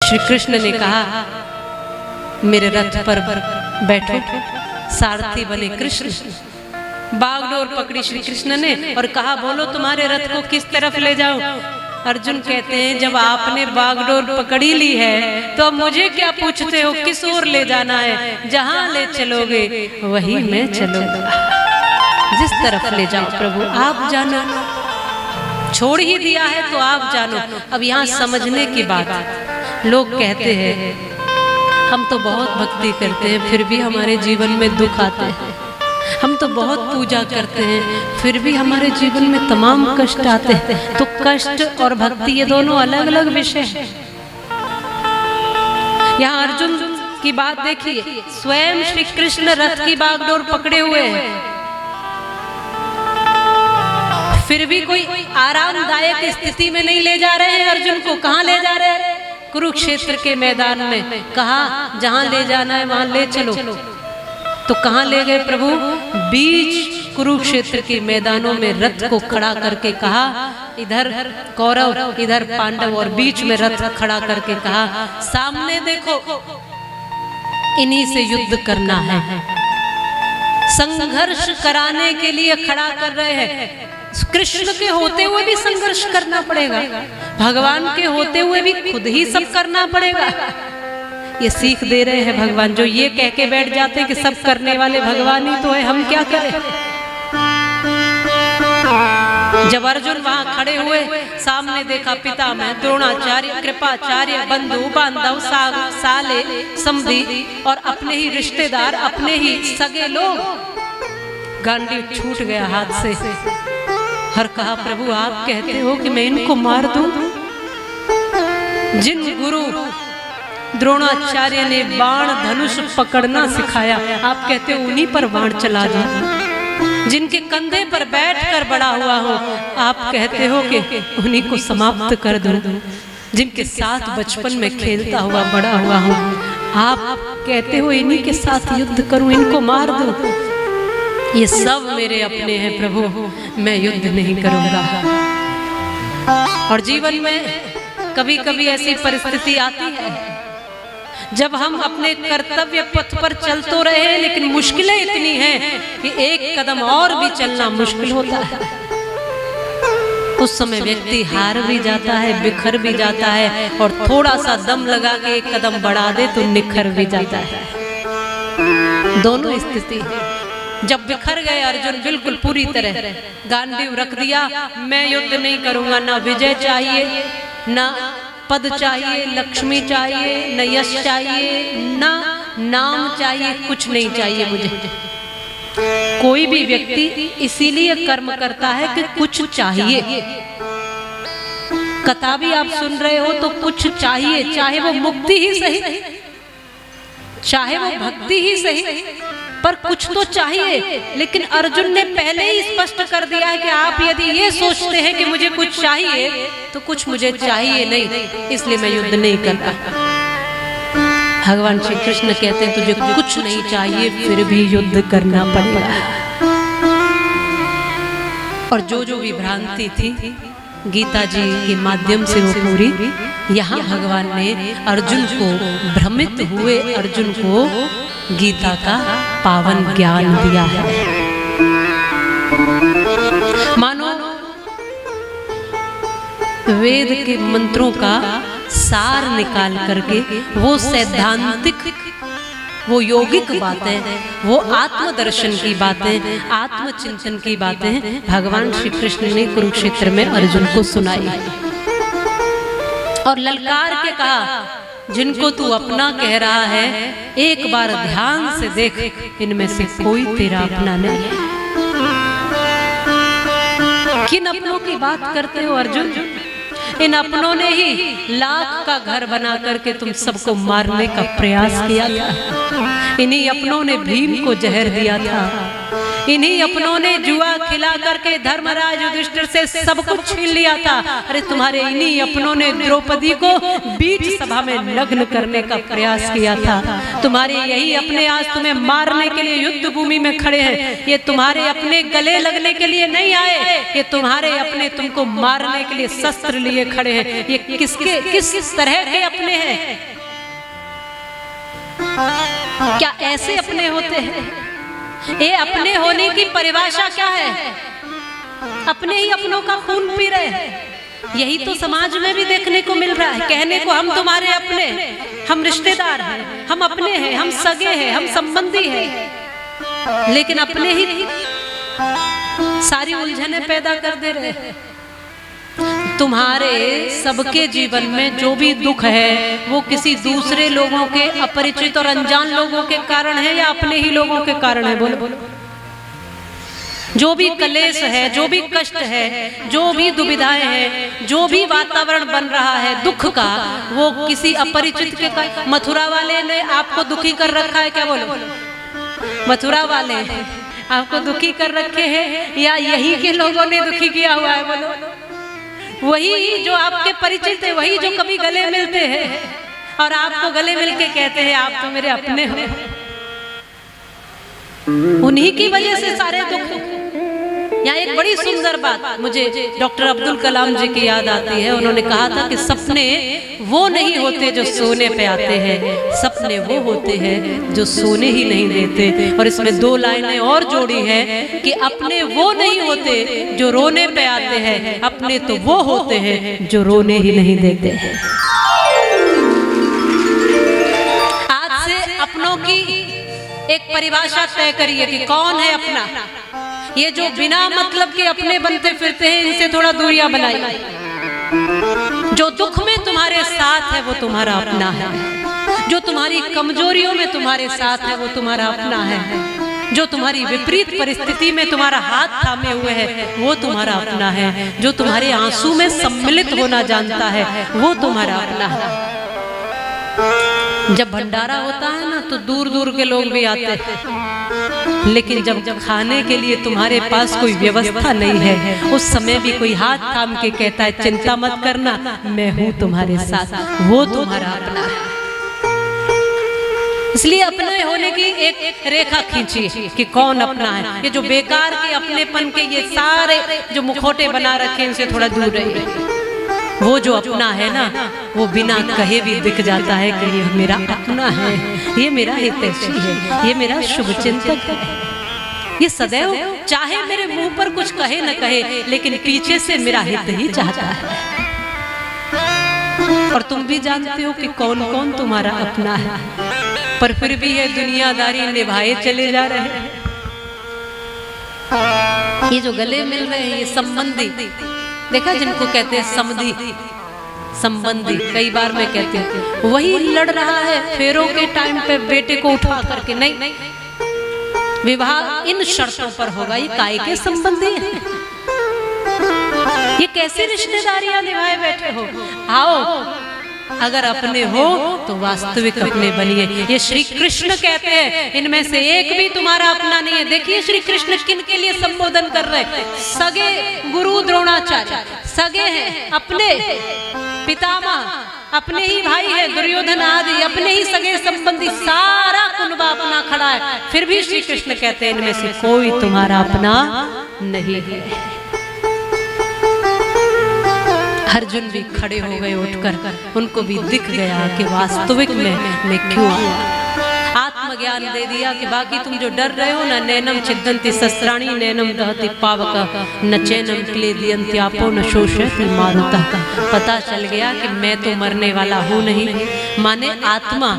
श्री कृष्ण ने कहा मेरे रथ पर बैठो। सारथी बने कृष्ण। बागडोर पकड़ी श्री कृष्ण ने और कहा बोलो तुम्हारे रथ को किस तरफ ले जाऊं। अर्जुन कहते हैं जब आपने बागडोर पकड़ी ली है तो अब मुझे क्या पूछते हो किस ओर ले जाना है। जहां ले चलोगे वही मैं चलूंगा। जिस तरफ ले जाओ प्रभु आप जानो। छोड़ ही दिया है तो आप जानो। अब यहाँ समझने की बात है। लोग कहते हैं हम तो बहुत भक्ति करते हैं फिर भी हमारे जीवन में दुख आते हैं। हम तो बहुत पूजा करते हैं फिर भी हमारे जीवन में तमाम कष्ट आते हैं। तो कष्ट और भक्ति ये दोनों अलग अलग विषय हैं। यहाँ अर्जुन की बात देखिए, स्वयं श्री कृष्ण रथ की बागडोर पकड़े हुए हैं, फिर भी कोई आरामदायक स्थिति में नहीं ले जा रहे हैं। अर्जुन को कहाँ ले जा रहे हैं? कुरुक्षेत्र के मैदान में। कहा जहां ले जाना है वहां ले चलो। तो कहां ले गए प्रभु? बीच कुरुक्षेत्र के मैदानों में रथ को खड़ा करके कहा इधर कौरव इधर पांडव, और बीच में रथ खड़ा करके कहा सामने देखो इन्हीं से युद्ध करना है। संघर्ष कराने के लिए खड़ा कर रहे हैं। कृष्ण के होते हुए भी संघर्ष करना पड़ेगा, भगवान के होते हुए भी खुद ही सब करना पड़ेगा। ये सीख दे रहे हैं भगवान। जो ये कह के बैठ जाते हैं कि सब करने वाले भगवान ही तो है, हम क्या करें। जब अर्जुन वहां खड़े हुए सामने देखा पितामह द्रोणाचार्य कृपाचार्य बंधु बांधव साले समधी और अपने ही रिश्तेदार अपने ही सगे लोग, गांडी छूट गया हाथ से। हर कहा प्रभु आप कहते हो कि मैं इनको मार दूं। जिन गुरु द्रोणाचार्य ने बाण धनुष पकड़ना सिखाया आप कहते हो उन्हीं पर बाण चला दूं। जिनके कंधे पर बैठकर बड़ा हुआ हो आप कहते हो कि उन्हीं को समाप्त कर दूं। जिनके साथ बचपन में खेलता हुआ बड़ा हुआ हूं आप कहते हो इन्हीं के साथ युद्ध करूं, इनको मार दूं। ये सब मेरे अपने हैं प्रभु, मैं युद्ध नहीं करूंगा। और जीवन में कभी कभी ऐसी परिस्थिति आती है जब हम अपने कर्तव्य पथ पर चल तो रहे हैं लेकिन मुश्किलें इतनी हैं कि एक कदम और भी चलना मुश्किल होता है। उस समय व्यक्ति हार भी जाता है, बिखर भी जाता है, और थोड़ा सा दम लगा के एक कदम बढ़ा दे तो निखर भी जाता है। दोनों स्थिति जब बिखर गए अर्जुन बिल्कुल पूरी तरह गांडीव रख दिया। मैं युद्ध नहीं करूंगा, ना विजय चाहिए, ना पद चाहिए, लक्ष्मी चाहिए, न यश चाहिए, ना नाम चाहिए, कुछ नहीं चाहिए मुझे। कोई भी व्यक्ति इसीलिए कर्म करता है कि कुछ चाहिए। कथा भी आप सुन रहे हो तो कुछ चाहिए, चाहे वो मुक्ति ही सही, चाहे वो भक्ति ही सही, पर कुछ तो चाहिए। लेकिन अर्जुन ने पहले ही स्पष्ट कर दिया है कि आप यदि ये सोचते हैं कि मुझे कुछ चाहिए तो कुछ मुझे चाहिए नहीं, इसलिए मैं युद्ध नहीं करता। भगवान श्री कृष्ण कहते हैं तुझे कुछ नहीं चाहिए फिर भी युद्ध करना पड़ेगा। और जो जो भी भ्रांति थी गीता जी के माध्यम से वो पूरी, यहाँ भगवान ने अर्जुन को, भ्रमित हुए अर्जुन को गीता का पावन ज्ञान दिया है। मानो वेद के मंत्रों का सार निकाल करके वो सैद्धांतिक, वो यौगिक बातें, वो आत्मदर्शन की बातें, आत्मचिंतन की बातें भगवान श्री कृष्ण ने कुरुक्षेत्र में अर्जुन को सुनाई और ललकार के कहा जिनको तू अपना कह रहा है एक बार ध्यान से देख, इनमें से कोई तेरा अपना नहीं है। किन अपनों की बात करते हो अर्जुन? इन अपनों ने ही लाख का घर बना करके तुम सबको मारने का प्रयास किया था। इन्हीं अपनों ने भीम को जहर दिया था। इन्हीं अपनों ने जुआ खिला करके धर्मराज युधिष्ठिर से सब कुछ छीन लिया था। अरे तुम्हारे इन्हीं अपनों ने द्रौपदी को बीच सभा में नग्न करने का प्रयास किया था। तुम्हारे यही अपने आज तुम्हें मारने के लिए युद्ध भूमि में खड़े हैं। ये तुम्हारे अपने गले लगने के लिए नहीं आए, ये तुम्हारे अपने तुमको मारने के लिए शस्त्र लिए खड़े हैं। ये किस तरह के अपने हैं? क्या ऐसे अपने होते हैं? ये अपने होने की परिभाषा क्या है? अपने ही अपनों का खून पी रहे हैं। यही तो समाज में भी देखने को मिल रहा है। कहने को हम तुम्हारे अपने, हम रिश्तेदार हैं, हम अपने हैं, हम सगे हैं, हम संबंधी हैं, लेकिन अपने ही सारी उलझने पैदा कर दे रहे हैं। तुम्हारे सबके जीवन में जो भी दुख है वो किसी दूसरे लोगों के, अपरिचित और अनजान लोगों के कारण है या अपने ही लोगों के कारण है? बोलो। जो भी कलेश है, जो भी कष्ट है, जो भी दुविधाएं हैं, जो भी वातावरण बन रहा है दुख का, वो किसी अपरिचित के कारण। मथुरा वाले ने आपको दुखी कर रखा है क्या? बोलो। मथुरा वाले आपको दुखी कर रखे हैं या यही के लोगों ने दुखी किया हुआ है? बोलो। वही जो आपके परिचित है, वही जो कभी गले मिलते हैं और आपको गले मिलके कहते हैं आप तो मेरे अपने हो। उन्हीं की वजह से सारे दुख। यहाँ एक बड़ी सुंदर बात मुझे डॉक्टर अब्दुल कलाम जी की याद आती है। उन्होंने कहा था कि सपने वो नहीं होते जो सोने पे आते हैं, सपने वो होते हैं जो सोने ही नहीं देते। और इसमें दो लाइनें और जोड़ी है कि अपने वो नहीं होते जो रोने पे आते हैं, अपने तो वो होते हैं जो रोने ही नहीं देते हैं। आज से अपनों की एक परिभाषा तय करिए कि कौन है अपना। ये जो बिना मतलब के अपने बनते फिरते हैं, इनसे थोड़ा दूरियां बनाइए। जो दुख में तुम्हारे साथ है वो तुम्हारा अपना है, जो तुम्हारी कमजोरियों में तुम्हारे साथ है वो तुम्हारा अपना है, जो तुम्हारी विपरीत परिस्थिति में तुम्हारा हाथ थामे हुए है वो तुम्हारा अपना है, जो तुम्हारे आंसू में सम्मिलित होना जानता है वो तुम्हारा अपना है। जब भंडारा होता है ना तो दूर दूर के लोग भी आते हैं, लेकिन जब खाने के लिए तुम्हारे पास कोई व्यवस्था नहीं है, उस समय भी कोई हाथ थाम के कहता है चिंता मत करना, मैं हूं तुम्हारे साथ, वो तुम्हारा अपना है। इसलिए अपने होने की एक रेखा खींचिए कि कौन अपना है। ये जो बेकार के अपनेपन के ये सारे जो मुखौटे बना रखे हैं, इनसे थोड़ा दूर रहिए। वो जो अपना है ना, वो बिना कहे भी दिख जाता है कि ये मेरा अपना है, ये मेरा हितैषी है, ये मेरा शुभ चिंतक है, ये सदैव चाहे मेरे मुंह पर कुछ कहे न कहे, लेकिन पीछे से मेरा हित ही चाहता है। और तुम भी जानते हो कि कौन कौन तुम्हारा अपना है, पर फिर भी ये दुनियादारी निभाए चले जा रहे हैं। ये जो गले मिल रहे हैं, ये संबंधी, देखा जिनको कहते हैं समधी संबंधी, कई बार मैं कहती हूँ वही लड़ रहा है फेरों के टाइम पे बेटे को उठा करके, नहीं विवाह इन शर्तों पर होगा। ये काय के संबंधी हैं? ये कैसी रिश्तेदारियां निभाए बैठे हो? आओ, अगर अपने हो तो वास्तविक अपने बनिए। ये श्री कृष्ण कहते हैं इनमें से एक भी तुम्हारा अपना नहीं है। देखिए श्री कृष्ण किन के लिए संबोधन कर रहे हैं? सगे गुरु द्रोणाचार्य सगे हैं, अपने पितामह अपने ही भाई है, दुर्योधन आदि अपने ही सगे संबंधी, सारा कुनबा अपना खड़ा है। फिर भी श्री कृष्ण कहते हैं इनमें से कोई तुम्हारा अपना नहीं है। अर्जुन भी खड़े हो गए उठकर, उनको भी दिख गया कि वास्तविक में मैं क्यों आया। आत्मज्ञान दे दिया कि बाकी तुम जो डर रहे हो ना, नैनम छिदन्ति शस्त्राणि नैनम दहति पावक न चैनम क्लेदयन्ति आपो न शोषयति मारुतः। पता चल गया कि मैं तो मरने वाला हूँ नहीं, माने आत्मा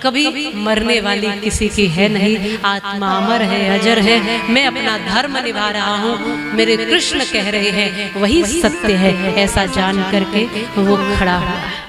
कभी मरने वाली किसी की है नहीं। आत्मा अमर है, अजर है, मैं अपना धर्म निभा रहा हूँ, मेरे कृष्ण कह रहे हैं वही सत्य है। ऐसा जान करके वो खड़ा हुआ।